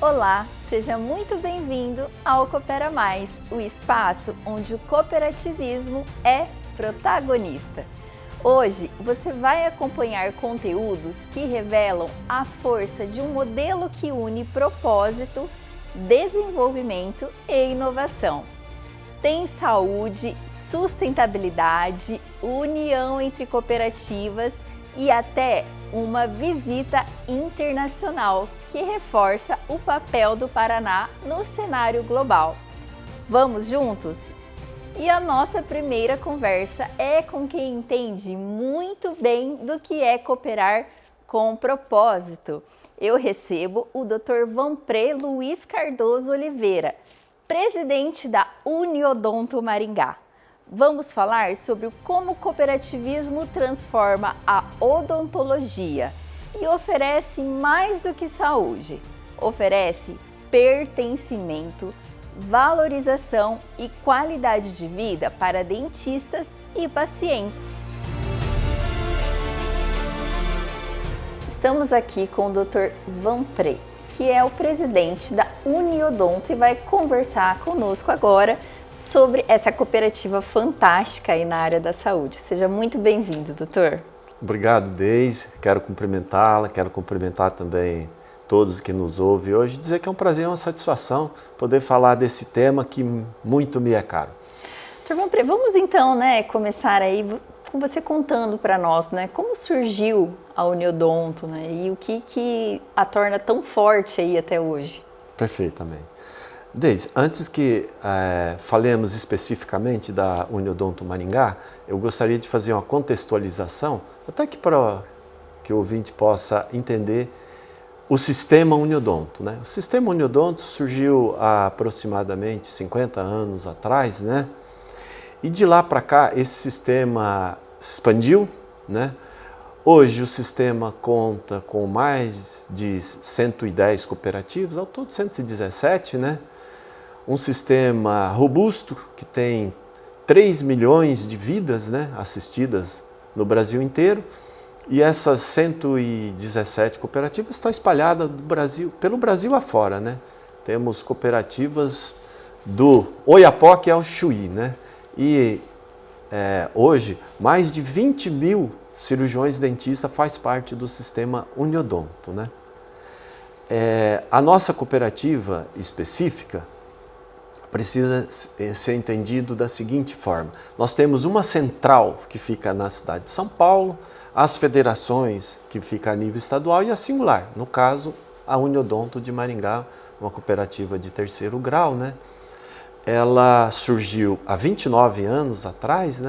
Olá, seja muito bem-vindo ao Coopera Mais, o espaço onde o cooperativismo é protagonista. Hoje você vai acompanhar conteúdos que revelam a força de um modelo que une propósito, desenvolvimento e inovação. Tem saúde, sustentabilidade, união entre cooperativas e até uma visita internacional que reforça o papel do Paraná no cenário global. Vamos juntos? E a nossa primeira conversa é com quem entende muito bem do que é cooperar com propósito. Eu recebo o Dr. Vanpré Luiz Cardoso Oliveira, presidente da Uniodonto Maringá. Vamos falar sobre como o cooperativismo transforma a odontologia e oferece mais do que saúde. Oferece pertencimento, valorização e qualidade de vida para dentistas e pacientes. Estamos aqui com o Dr. Vanpré, que é o presidente da Uniodonto e vai conversar conosco agora sobre essa cooperativa fantástica aí na área da saúde. Seja muito bem-vindo, doutor. Obrigado, Deise. Quero cumprimentá-la, quero cumprimentar também todos que nos ouvem hoje. Dizer que é um prazer e uma satisfação poder falar desse tema que muito me é caro. Dr. Vanpré, vamos então começar aí com você contando para nós como surgiu a Uniodonto e o que a torna tão forte aí até hoje. Perfeitamente. Deise, antes que falemos especificamente da Uniodonto Maringá, eu gostaria de fazer uma contextualização, até que para que o ouvinte possa entender o sistema Uniodonto. O sistema Uniodonto surgiu há aproximadamente 50 anos atrás, e de lá para cá esse sistema expandiu. Hoje o sistema conta com mais de 110 cooperativas, ao todo 117, um sistema robusto que tem 3 milhões de vidas assistidas no Brasil inteiro, e essas 117 cooperativas estão espalhadas pelo Brasil afora. Temos cooperativas do Oiapoque ao Chuí, e hoje mais de 20 mil cirurgiões dentistas faz parte do sistema Uniodonto. A nossa cooperativa específica precisa ser entendido da seguinte forma: nós temos uma central que fica na cidade de São Paulo, as federações que ficam a nível estadual e a singular, no caso a Uniodonto de Maringá, uma cooperativa de terceiro grau. Ela surgiu há 29 anos atrás,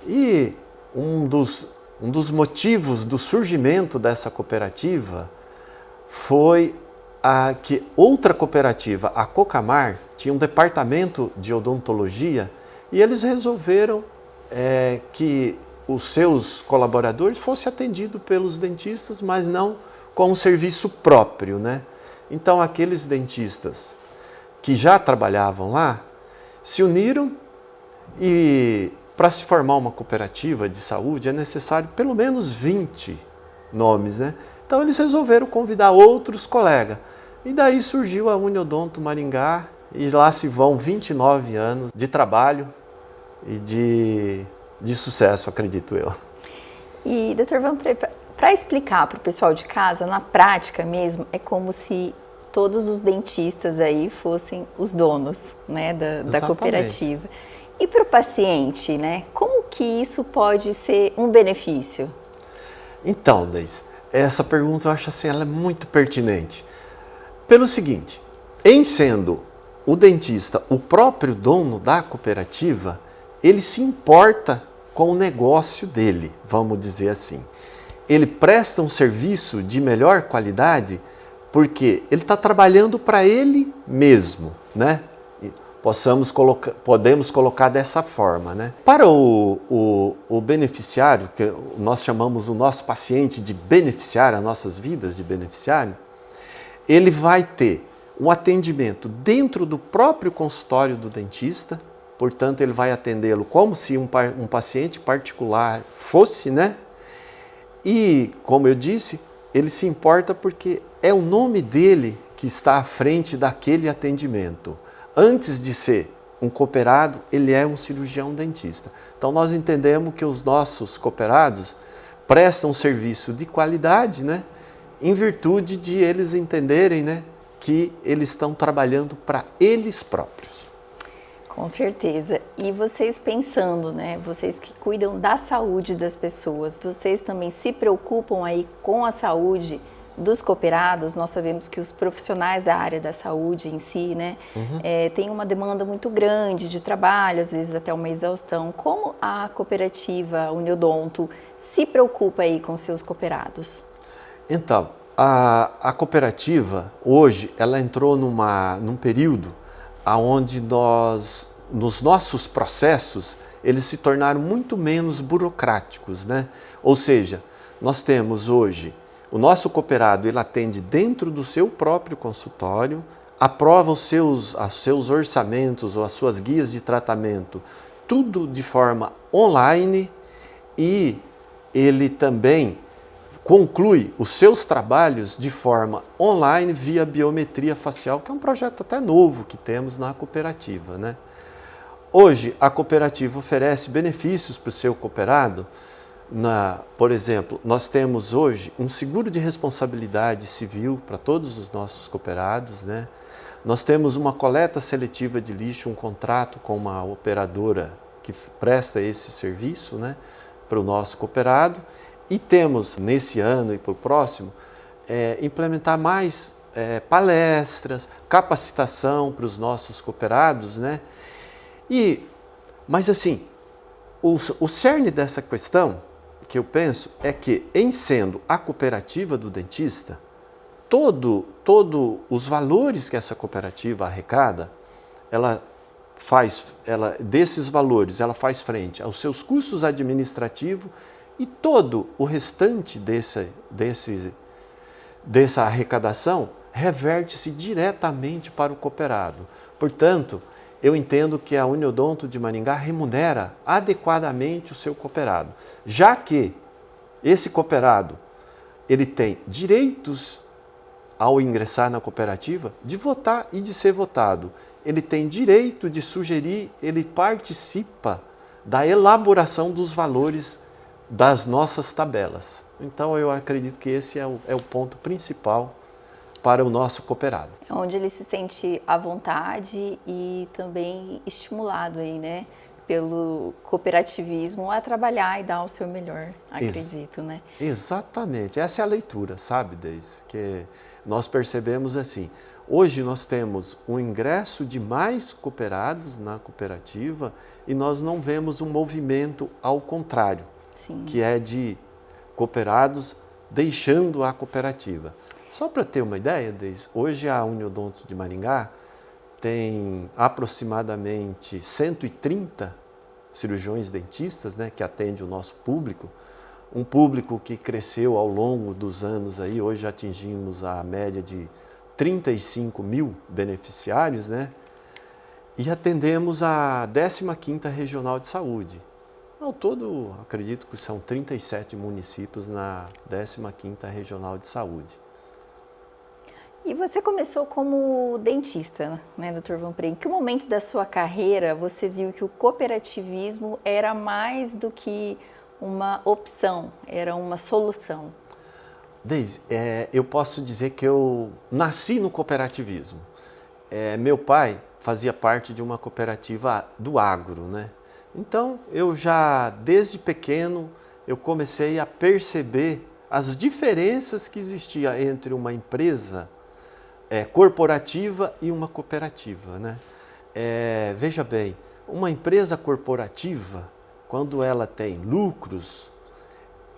e um dos motivos do surgimento dessa cooperativa foi que outra cooperativa, a Cocamar, tinha um departamento de odontologia e eles resolveram que os seus colaboradores fossem atendidos pelos dentistas, mas não com um serviço próprio. Então aqueles dentistas que já trabalhavam lá se uniram, e para se formar uma cooperativa de saúde é necessário pelo menos 20 nomes. Então eles resolveram convidar outros colegas. E daí surgiu a Uniodonto Maringá, e lá se vão 29 anos de trabalho e de sucesso, acredito eu. E, Dr. Vanpré, para explicar para o pessoal de casa, na prática mesmo, é como se todos os dentistas aí fossem os donos da cooperativa. E para o paciente, como que isso pode ser um benefício? Então, Deise, essa pergunta eu acho assim, ela é muito pertinente. Pelo seguinte, em sendo o dentista o próprio dono da cooperativa, ele se importa com o negócio dele, vamos dizer assim. Ele presta um serviço de melhor qualidade porque ele está trabalhando para ele mesmo, Podemos colocar dessa forma. Para o beneficiário, que nós chamamos o nosso paciente de beneficiário, as nossas vidas de beneficiário, ele vai ter um atendimento dentro do próprio consultório do dentista, portanto ele vai atendê-lo como se um paciente particular fosse, E, como eu disse, ele se importa porque é o nome dele que está à frente daquele atendimento. Antes de ser um cooperado, ele é um cirurgião dentista. Então nós entendemos que os nossos cooperados prestam serviço de qualidade, né? Em virtude de eles entenderem, né, que eles estão trabalhando para eles próprios. Com certeza. E vocês pensando, né, vocês que cuidam da saúde das pessoas, vocês também se preocupam aí com a saúde dos cooperados? Nós sabemos que os profissionais da área da saúde em si, né, tem uma demanda muito grande de trabalho, às vezes até uma exaustão. Como a cooperativa Uniodonto se preocupa aí com seus cooperados? Então, a cooperativa hoje, ela entrou num período onde nos nossos processos, eles se tornaram muito menos burocráticos, né? Ou seja, nós temos hoje, o nosso cooperado, ele atende dentro do seu próprio consultório, aprova os seus orçamentos ou as suas guias de tratamento, tudo de forma online, e ele também conclui os seus trabalhos de forma online via biometria facial, que é um projeto até novo que temos na cooperativa, né? Hoje, a cooperativa oferece benefícios para o seu cooperado. Por exemplo, nós temos hoje um seguro de responsabilidade civil para todos os nossos cooperados, né? Nós temos uma coleta seletiva de lixo, um contrato com uma operadora que presta esse serviço, né, para o nosso cooperado. E temos, nesse ano e para o próximo, implementar mais palestras, capacitação para os nossos cooperados, né? Mas assim, o cerne dessa questão, que eu penso, é que, em sendo a cooperativa do dentista, todos os valores que essa cooperativa arrecada, desses valores, ela faz frente aos seus custos administrativos, e todo o restante dessa arrecadação reverte-se diretamente para o cooperado. Portanto, eu entendo que a Uniodonto de Maringá remunera adequadamente o seu cooperado, já que esse cooperado ele tem direitos ao ingressar na cooperativa de votar e de ser votado. Ele tem direito de sugerir, ele participa da elaboração dos valores das nossas tabelas. Então eu acredito que esse é o ponto principal para o nosso cooperado. É onde ele se sente à vontade e também estimulado aí, né, pelo cooperativismo a trabalhar e dar o seu melhor, acredito, né? Exatamente, essa é a leitura, sabe, Deise? Que nós percebemos assim, hoje nós temos um ingresso de mais cooperados na cooperativa e nós não vemos um movimento ao contrário. Sim. Que é de cooperados deixando a cooperativa. Só para ter uma ideia, Deise, hoje a Uniodonto de Maringá tem aproximadamente 130 cirurgiões dentistas, né, que atende o nosso público, um público que cresceu ao longo dos anos, aí, hoje já atingimos a média de 35 mil beneficiários, né, e atendemos a 15ª Regional de Saúde. Ao todo, acredito que são 37 municípios na 15ª Regional de Saúde. E você começou como dentista, né, Dr. Vanprey? Em que momento da sua carreira você viu que o cooperativismo era mais do que uma opção, era uma solução? Deise, eu posso dizer que eu nasci no cooperativismo. Meu pai fazia parte de uma cooperativa do agro, né? Então, eu já, desde pequeno, eu comecei a perceber as diferenças que existiam entre uma empresa corporativa e uma cooperativa, né? Veja bem, uma empresa corporativa, quando ela tem lucros,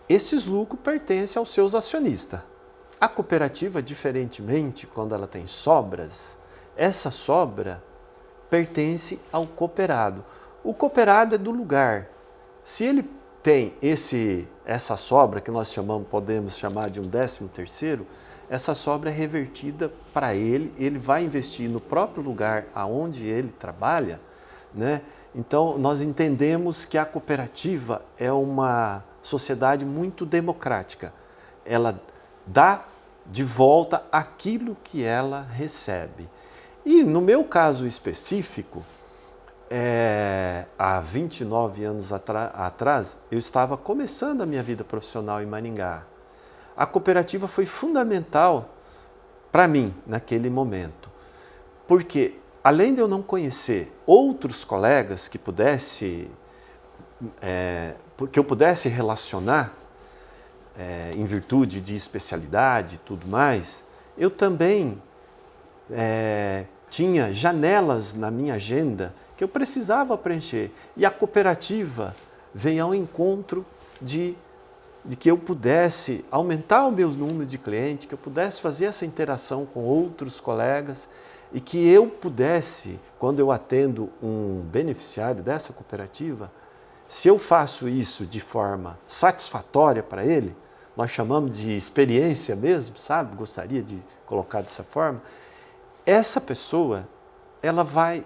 esses lucros pertencem aos seus acionistas. A cooperativa, diferentemente, quando ela tem sobras, essa sobra pertence ao cooperado. O cooperado é do lugar. Se ele tem essa sobra, que nós podemos chamar de um 13º, essa sobra é revertida para ele vai investir no próprio lugar aonde ele trabalha, né? Então, nós entendemos que a cooperativa é uma sociedade muito democrática. Ela dá de volta aquilo que ela recebe. E no meu caso específico, há 29 anos atrás, eu estava começando a minha vida profissional em Maringá. A cooperativa foi fundamental para mim naquele momento, porque além de eu não conhecer outros colegas que eu pudesse relacionar em virtude de especialidade e tudo mais, eu também tinha janelas na minha agenda que eu precisava preencher. E a cooperativa veio ao encontro de que eu pudesse aumentar o meu número de clientes, que eu pudesse fazer essa interação com outros colegas e que eu pudesse, quando eu atendo um beneficiário dessa cooperativa, se eu faço isso de forma satisfatória para ele, nós chamamos de experiência mesmo, sabe? Gostaria de colocar dessa forma. Essa pessoa, ela vai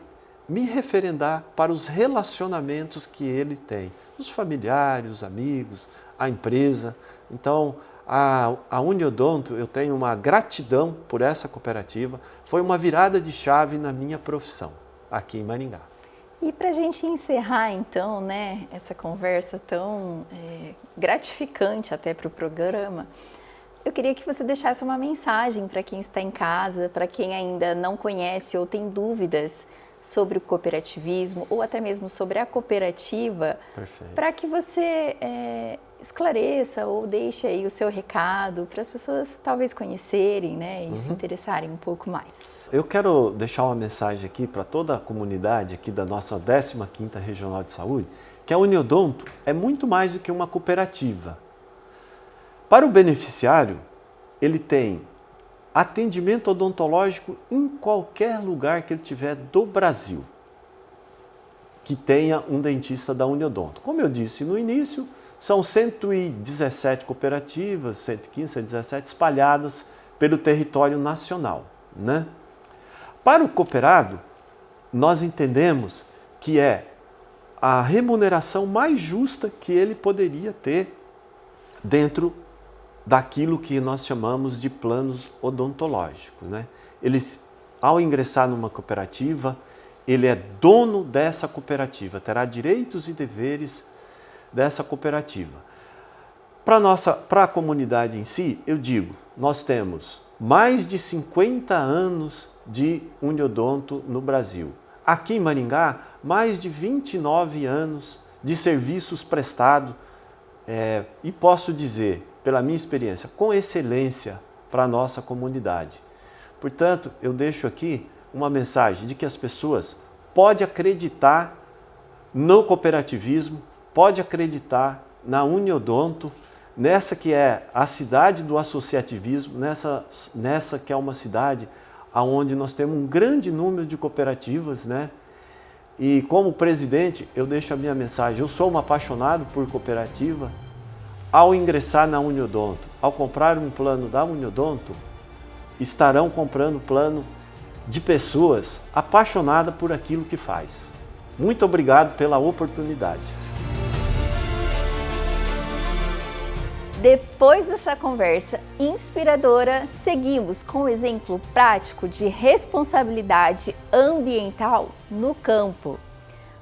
me referendar para os relacionamentos que ele tem, os familiares, os amigos, a empresa. Então, a Uniodonto, eu tenho uma gratidão por essa cooperativa, foi uma virada de chave na minha profissão, aqui em Maringá. E para a gente encerrar, então, né, essa conversa tão gratificante até para o programa, eu queria que você deixasse uma mensagem para quem está em casa, para quem ainda não conhece ou tem dúvidas sobre o cooperativismo ou até mesmo sobre a cooperativa, para que você esclareça ou deixe aí o seu recado para as pessoas talvez conhecerem, né, e se interessarem um pouco mais. Eu quero deixar uma mensagem aqui para toda a comunidade aqui da nossa 15ª Regional de Saúde, que a Uniodonto é muito mais do que uma cooperativa. Para o beneficiário, ele tem atendimento odontológico em qualquer lugar que ele tiver do Brasil, que tenha um dentista da Uniodonto. Como eu disse no início, são 117 cooperativas, 115, 117 espalhadas pelo território nacional, né? Para o cooperado, nós entendemos que é a remuneração mais justa que ele poderia ter dentro daquilo que nós chamamos de planos odontológicos, né? Ele, ao ingressar numa cooperativa, ele é dono dessa cooperativa, terá direitos e deveres dessa cooperativa. Para a comunidade em si, eu digo, nós temos mais de 50 anos de Uniodonto no Brasil. Aqui em Maringá, mais de 29 anos de serviços prestados e posso dizer, pela minha experiência, com excelência para a nossa comunidade. Portanto, eu deixo aqui uma mensagem de que as pessoas podem acreditar no cooperativismo, podem acreditar na Uniodonto, nessa que é a cidade do associativismo, nessa que é uma cidade onde nós temos um grande número de cooperativas, né? E como presidente, eu deixo a minha mensagem. Eu sou um apaixonado por cooperativa. Ao ingressar na Uniodonto, ao comprar um plano da Uniodonto, estarão comprando plano de pessoas apaixonadas por aquilo que faz. Muito obrigado pela oportunidade. Depois dessa conversa inspiradora, seguimos com o exemplo prático de responsabilidade ambiental no campo.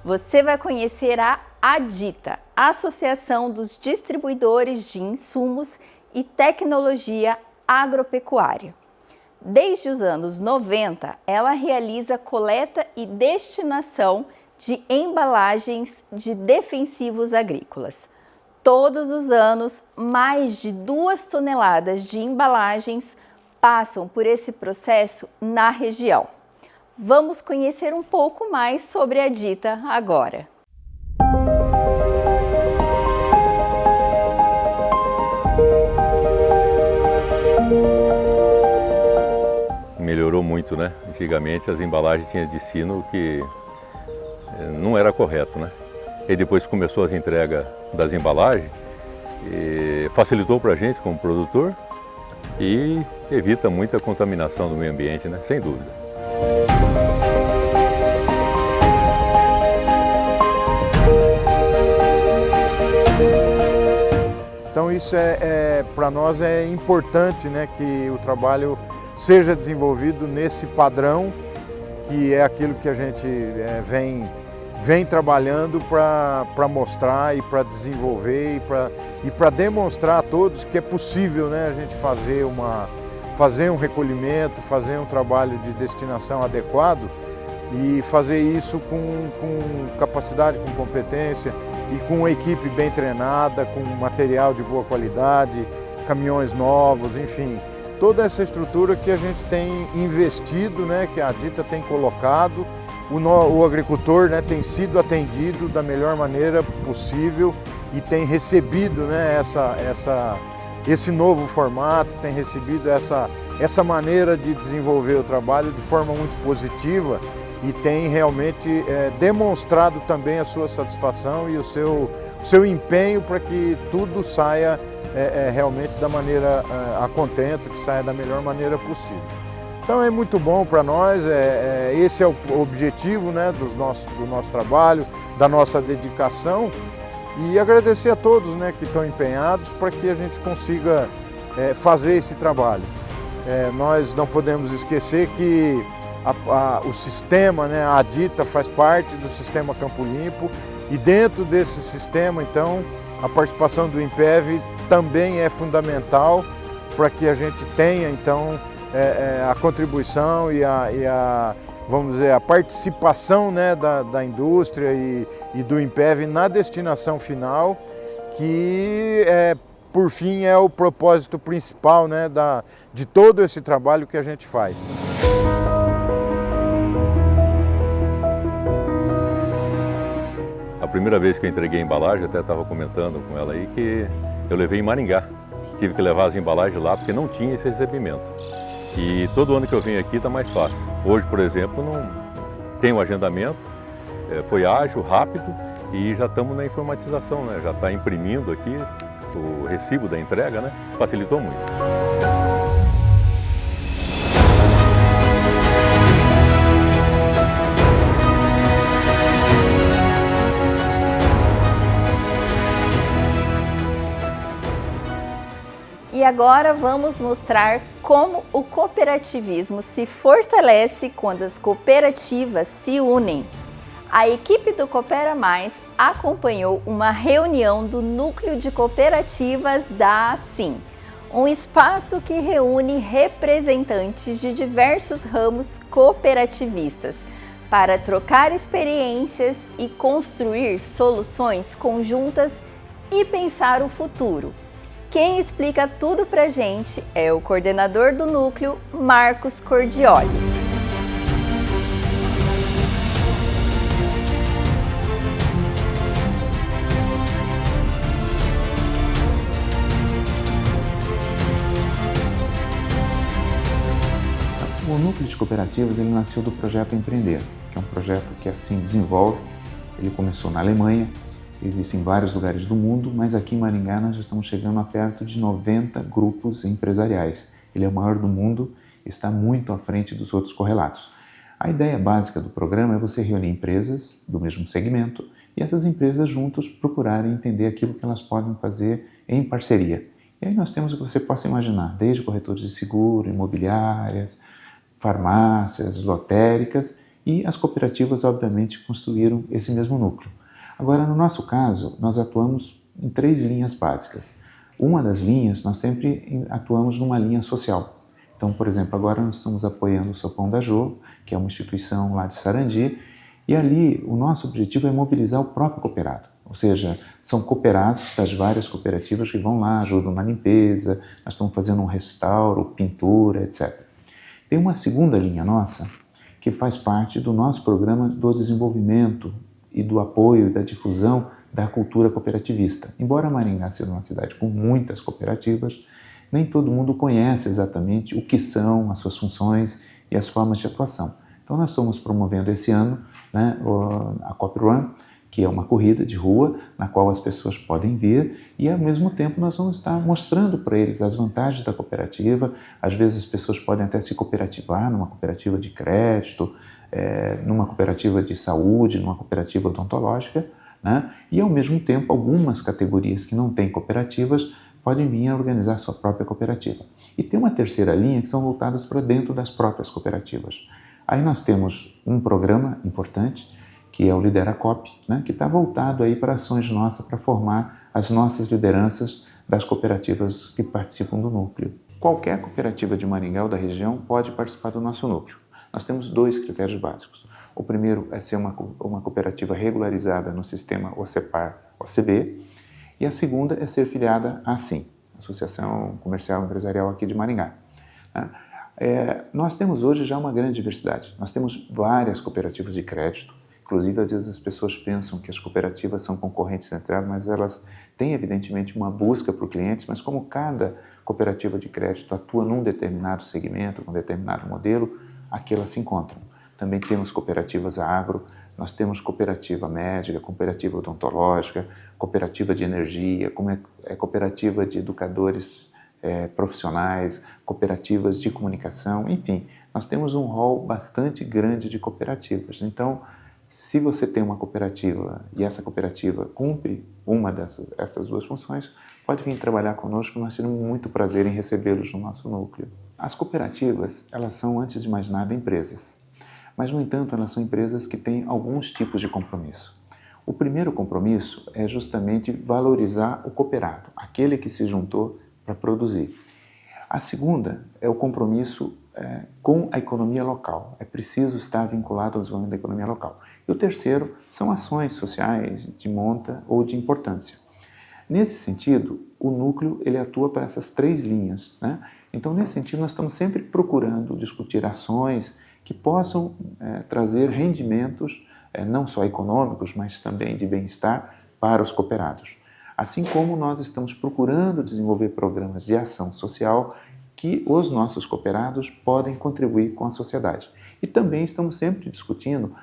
Você vai conhecer a ADITA, Associação dos Distribuidores de Insumos e Tecnologia Agropecuária. Desde os anos 90, ela realiza coleta e destinação de embalagens de defensivos agrícolas. Todos os anos, mais de 2 toneladas de embalagens passam por esse processo na região. Vamos conhecer um pouco mais sobre a ADITA agora. Melhorou muito, né? Antigamente as embalagens tinham destino que não era correto, né? E depois começou as entregas das embalagens, e facilitou para a gente como produtor e evita muita contaminação do meio ambiente, né? Sem dúvida. Então isso para nós é importante, né, que o trabalho seja desenvolvido nesse padrão, que é aquilo que a gente vem trabalhando para mostrar e para desenvolver e para demonstrar a todos que é possível, né, a gente fazer um recolhimento, fazer um trabalho de destinação adequado e fazer isso com capacidade, com competência e com uma equipe bem treinada, com material de boa qualidade, caminhões novos, enfim, toda essa estrutura que a gente tem investido, né, que a Adita tem colocado, o agricultor, né, tem sido atendido da melhor maneira possível e tem recebido, né, esse novo formato, tem recebido essa maneira de desenvolver o trabalho de forma muito positiva e tem realmente demonstrado também a sua satisfação e o seu empenho para que tudo saia realmente da maneira a contento, que saia da melhor maneira possível. Então é muito bom para nós, esse é o objetivo, né, do nosso trabalho, da nossa dedicação e agradecer a todos, né, que estão empenhados para que a gente consiga fazer esse trabalho. Nós não podemos esquecer que o sistema, né, a Adita faz parte do sistema Campo Limpo e dentro desse sistema, então, a participação do INPEV também é fundamental para que a gente tenha, então, a contribuição e vamos dizer, a participação, né, da indústria e do INPEV na destinação final, que por fim é o propósito principal, né, de todo esse trabalho que a gente faz. A primeira vez que eu entreguei a embalagem, até estava comentando com ela aí que eu levei em Maringá. Tive que levar as embalagens lá porque não tinha esse recebimento. E todo ano que eu venho aqui está mais fácil. Hoje, por exemplo, não tem um agendamento, foi ágil, rápido e já estamos na informatização, né? Já está imprimindo aqui o recibo da entrega, né? Facilitou muito. E agora vamos mostrar como o cooperativismo se fortalece quando as cooperativas se unem. A equipe do Coopera Mais acompanhou uma reunião do Núcleo de Cooperativas da Assim, um espaço que reúne representantes de diversos ramos cooperativistas para trocar experiências e construir soluções conjuntas e pensar o futuro. Quem explica tudo pra gente é o coordenador do núcleo, Marcos Cordioli. O núcleo de cooperativas ele nasceu do projeto Empreender, que é um projeto que assim desenvolve. Ele começou na Alemanha. Existem vários lugares do mundo, mas aqui em Maringá nós já estamos chegando a perto de 90 grupos empresariais. Ele é o maior do mundo e está muito à frente dos outros correlatos. A ideia básica do programa é você reunir empresas do mesmo segmento e essas empresas juntos procurarem entender aquilo que elas podem fazer em parceria. E aí nós temos o que você possa imaginar, desde corretores de seguro, imobiliárias, farmácias, lotéricas e as cooperativas obviamente construíram esse mesmo núcleo. Agora, no nosso caso, nós atuamos em 3 linhas básicas. Uma das linhas, nós sempre atuamos numa linha social. Então, por exemplo, agora nós estamos apoiando o Sopão da Jô, que é uma instituição lá de Sarandi, e ali o nosso objetivo é mobilizar o próprio cooperado. Ou seja, são cooperados das várias cooperativas que vão lá, ajudam na limpeza, nós estamos fazendo um restauro, pintura, etc. Tem uma segunda linha nossa, que faz parte do nosso programa do desenvolvimento e do apoio e da difusão da cultura cooperativista. Embora Maringá seja uma cidade com muitas cooperativas, nem todo mundo conhece exatamente o que são as suas funções e as formas de atuação. Então nós estamos promovendo esse ano, né, a Coop Run, que é uma corrida de rua na qual as pessoas podem vir e ao mesmo tempo nós vamos estar mostrando para eles as vantagens da cooperativa. Às vezes as pessoas podem até se cooperativar numa cooperativa de crédito, numa cooperativa de saúde, numa cooperativa odontológica, né? E ao mesmo tempo algumas categorias que não têm cooperativas podem vir a organizar sua própria cooperativa. E tem uma terceira linha que são voltadas para dentro das próprias cooperativas. Aí nós temos um programa importante, que é o Lidera Coop, né, que está voltado aí para ações nossas, para formar as nossas lideranças das cooperativas que participam do núcleo. Qualquer cooperativa de Maringá ou da região pode participar do nosso núcleo. Nós temos 2 critérios básicos. O primeiro é ser uma cooperativa regularizada no sistema OCEPAR-OCB, e a segunda é ser filiada à ASSIM, Associação Comercial e Empresarial aqui de Maringá. Nós temos hoje já uma grande diversidade. Nós temos várias cooperativas de crédito. Inclusive, às vezes as pessoas pensam que as cooperativas são concorrentes entre elas, mas elas têm evidentemente uma busca por clientes, mas como cada cooperativa de crédito atua num determinado segmento, com um determinado modelo, aqui elas se encontram. Também temos cooperativas agro, nós temos cooperativa médica, cooperativa odontológica, cooperativa de energia, cooperativa de educadores profissionais, cooperativas de comunicação, enfim, nós temos um rol bastante grande de cooperativas. Então, se você tem uma cooperativa e essa cooperativa cumpre uma essas 2 funções, pode vir trabalhar conosco, nós teremos muito prazer em recebê-los no nosso núcleo. As cooperativas, elas são, antes de mais nada, empresas. Mas, no entanto, elas são empresas que têm alguns tipos de compromisso. O primeiro compromisso é justamente valorizar o cooperado, aquele que se juntou para produzir. A segunda é o compromisso com a economia local. É preciso estar vinculado ao desenvolvimento da economia local. E o terceiro são ações sociais de monta ou de importância. Nesse sentido, o núcleo ele atua para essas 3 linhas, né? Então, nesse sentido, nós estamos sempre procurando discutir ações que possam trazer rendimentos, não só econômicos, mas também de bem-estar para os cooperados. Assim como nós estamos procurando desenvolver programas de ação social que os nossos cooperados podem contribuir com a sociedade. E também estamos sempre discutindo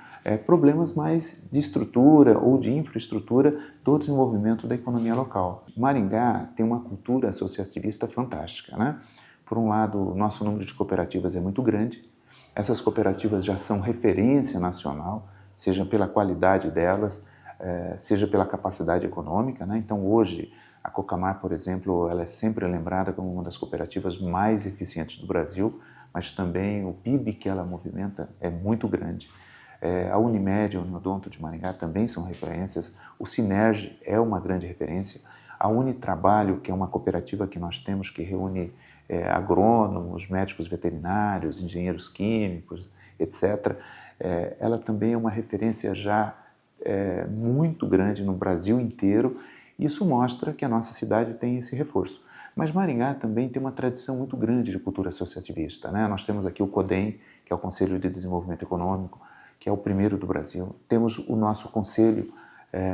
problemas mais de estrutura ou de infraestrutura do desenvolvimento da economia local. Maringá tem uma cultura associativista fantástica, né? Por um lado, o nosso número de cooperativas é muito grande, essas cooperativas já são referência nacional, seja pela qualidade delas, seja pela capacidade econômica, né? Então, hoje, a Cocamar, por exemplo, ela é sempre lembrada como uma das cooperativas mais eficientes do Brasil, mas também o PIB que ela movimenta é muito grande. A Unimed e o Uniodonto de Maringá também são referências, o Sinerge é uma grande referência, a Unitrabalho, que é uma cooperativa que nós temos que reúne agrônomos, médicos veterinários, engenheiros químicos, etc., ela também é uma referência já muito grande no Brasil inteiro. Isso mostra que a nossa cidade tem esse reforço. Mas Maringá também tem uma tradição muito grande de cultura associativista, né? Nós temos aqui o CODEM, que é o Conselho de Desenvolvimento Econômico, que é o primeiro do Brasil. Temos o nosso Conselho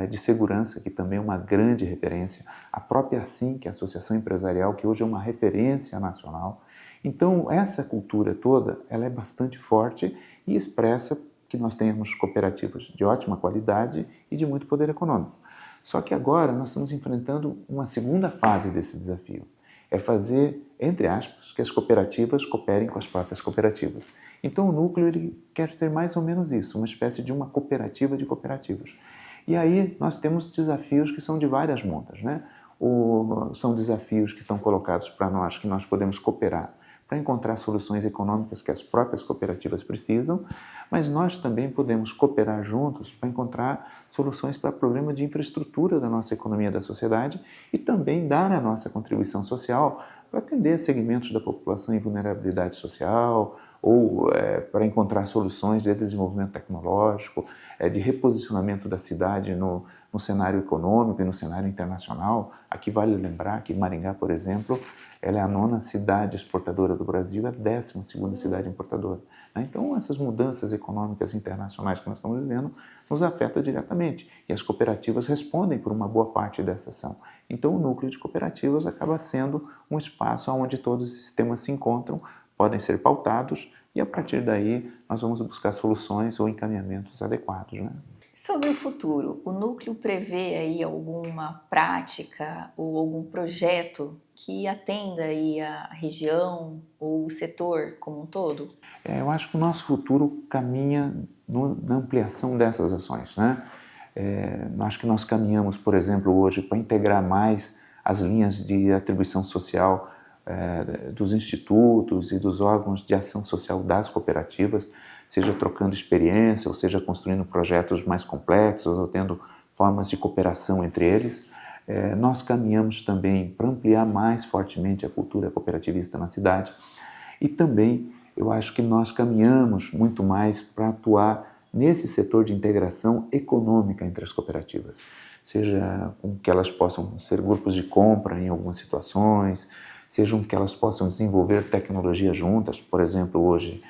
de Segurança, que também é uma grande referência. A própria ASSIM, que é a Associação Empresarial, que hoje é uma referência nacional. Então, essa cultura toda, ela é bastante forte e expressa que nós tenhamos cooperativas de ótima qualidade e de muito poder econômico. Só que agora nós estamos enfrentando uma segunda fase desse desafio. É fazer, entre aspas, que as cooperativas cooperem com as próprias cooperativas. Então o núcleo ele quer ser mais ou menos isso, uma espécie de uma cooperativa de cooperativas. E aí nós temos desafios que são de várias montas, né? São desafios que estão colocados para nós, que nós podemos cooperar para encontrar soluções econômicas que as próprias cooperativas precisam, mas nós também podemos cooperar juntos para encontrar soluções para problemas de infraestrutura da nossa economia da sociedade e também dar a nossa contribuição social para atender segmentos da população em vulnerabilidade social ou para encontrar soluções de desenvolvimento tecnológico, de reposicionamento da cidade no cenário econômico e no cenário internacional. Aqui vale lembrar que Maringá, por exemplo, ela é a 9ª cidade exportadora do Brasil e a 12ª cidade importadora. Então, essas mudanças econômicas internacionais que nós estamos vivendo nos afetam diretamente e as cooperativas respondem por uma boa parte dessa ação. Então, o núcleo de cooperativas acaba sendo um espaço onde todos os sistemas se encontram, podem ser pautados e, a partir daí, nós vamos buscar soluções ou encaminhamentos adequados, né? Sobre o futuro, o núcleo prevê aí alguma prática ou algum projeto que atenda aí a região ou o setor como um todo? Eu acho que o nosso futuro caminha na ampliação dessas ações, né? Acho que nós caminhamos, por exemplo, hoje para integrar mais as linhas de atribuição social dos institutos e dos órgãos de ação social das cooperativas, seja trocando experiência, ou seja construindo projetos mais complexos, ou tendo formas de cooperação entre eles. Nós caminhamos também para ampliar mais fortemente a cultura cooperativista na cidade e também eu acho que nós caminhamos muito mais para atuar nesse setor de integração econômica entre as cooperativas, seja com que elas possam ser grupos de compra em algumas situações, sejam que elas possam desenvolver tecnologia juntas. Por exemplo, hoje,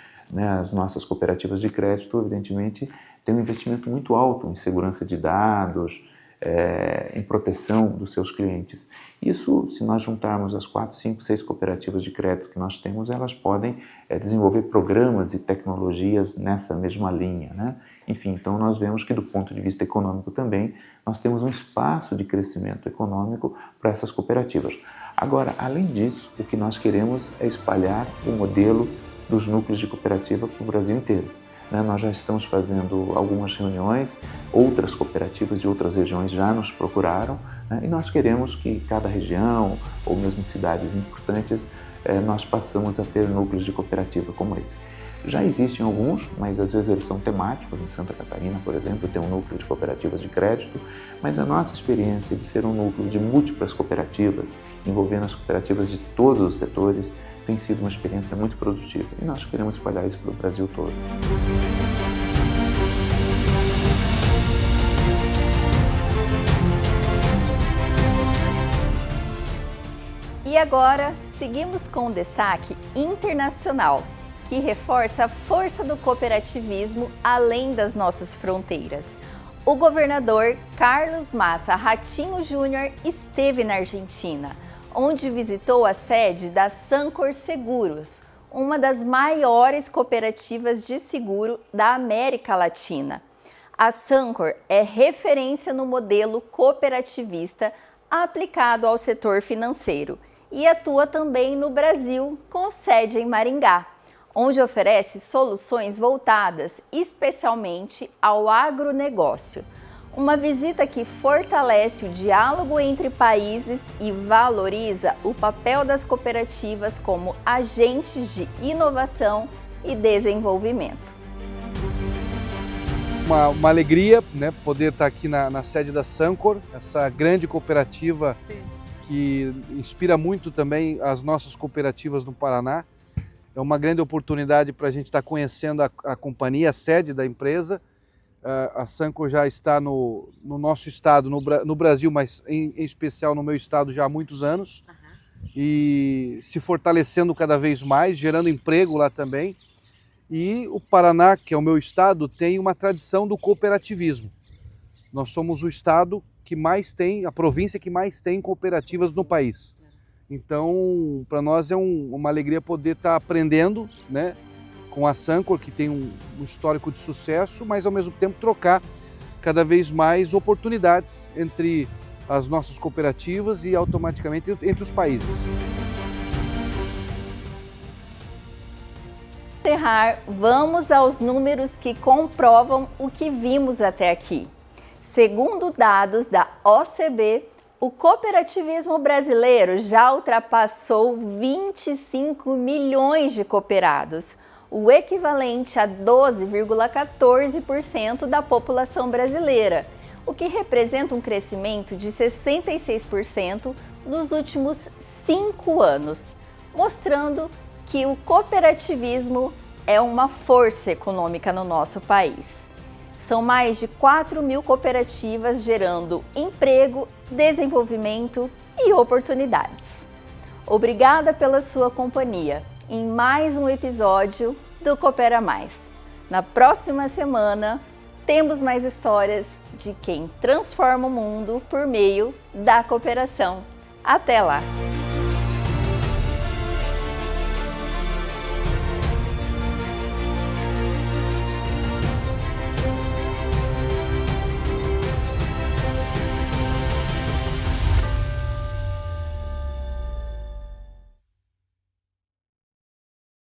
as nossas cooperativas de crédito, evidentemente, têm um investimento muito alto em segurança de dados, em proteção dos seus clientes. Isso, se nós juntarmos as 4, 5, 6 cooperativas de crédito que nós temos, elas podem desenvolver programas e tecnologias nessa mesma linha, né? Enfim, então nós vemos que do ponto de vista econômico também, nós temos um espaço de crescimento econômico para essas cooperativas. Agora, além disso, o que nós queremos é espalhar o modelo dos núcleos de cooperativa para o Brasil inteiro. Nós já estamos fazendo algumas reuniões, outras cooperativas de outras regiões já nos procuraram, e nós queremos que cada região, ou mesmo cidades importantes, nós passamos a ter núcleos de cooperativa como esse. Já existem alguns, mas às vezes eles são temáticos. Em Santa Catarina, por exemplo, tem um núcleo de cooperativas de crédito, mas a nossa experiência de ser um núcleo de múltiplas cooperativas, envolvendo as cooperativas de todos os setores, tem sido uma experiência muito produtiva e nós queremos espalhar isso para o Brasil todo. E agora, seguimos com um destaque internacional, que reforça a força do cooperativismo além das nossas fronteiras. O governador Carlos Massa Ratinho Júnior esteve na Argentina, onde visitou a sede da Sancor Seguros, uma das maiores cooperativas de seguro da América Latina. A Sancor é referência no modelo cooperativista aplicado ao setor financeiro e atua também no Brasil, com sede em Maringá, onde oferece soluções voltadas especialmente ao agronegócio. Uma visita que fortalece o diálogo entre países e valoriza o papel das cooperativas como agentes de inovação e desenvolvimento. Uma alegria, né, poder estar aqui na sede da Sancor, essa grande cooperativa. Sim. Que inspira muito também as nossas cooperativas no Paraná. É uma grande oportunidade para a gente estar conhecendo a companhia, a sede da empresa. A Sancor já está no nosso estado, no Brasil, mas em especial no meu estado já há muitos anos. E se fortalecendo cada vez mais, gerando emprego lá também. E o Paraná, que é o meu estado, tem uma tradição do cooperativismo. Nós somos o estado que mais tem, a província que mais tem cooperativas no país. Então, para nós é uma alegria poder estar aprendendo, né, com a Sancor, que tem um histórico de sucesso, mas ao mesmo tempo trocar cada vez mais oportunidades entre as nossas cooperativas e automaticamente entre os países. Para encerrar, vamos aos números que comprovam o que vimos até aqui. Segundo dados da OCB, o cooperativismo brasileiro já ultrapassou 25 milhões de cooperados, o equivalente a 12,14% da população brasileira, o que representa um crescimento de 66% nos últimos 5 anos, mostrando que o cooperativismo é uma força econômica no nosso país. São mais de 4 mil cooperativas gerando emprego, desenvolvimento e oportunidades. Obrigada pela sua companhia em mais um episódio do Coopera Mais. Na próxima semana, temos mais histórias de quem transforma o mundo por meio da cooperação. Até lá!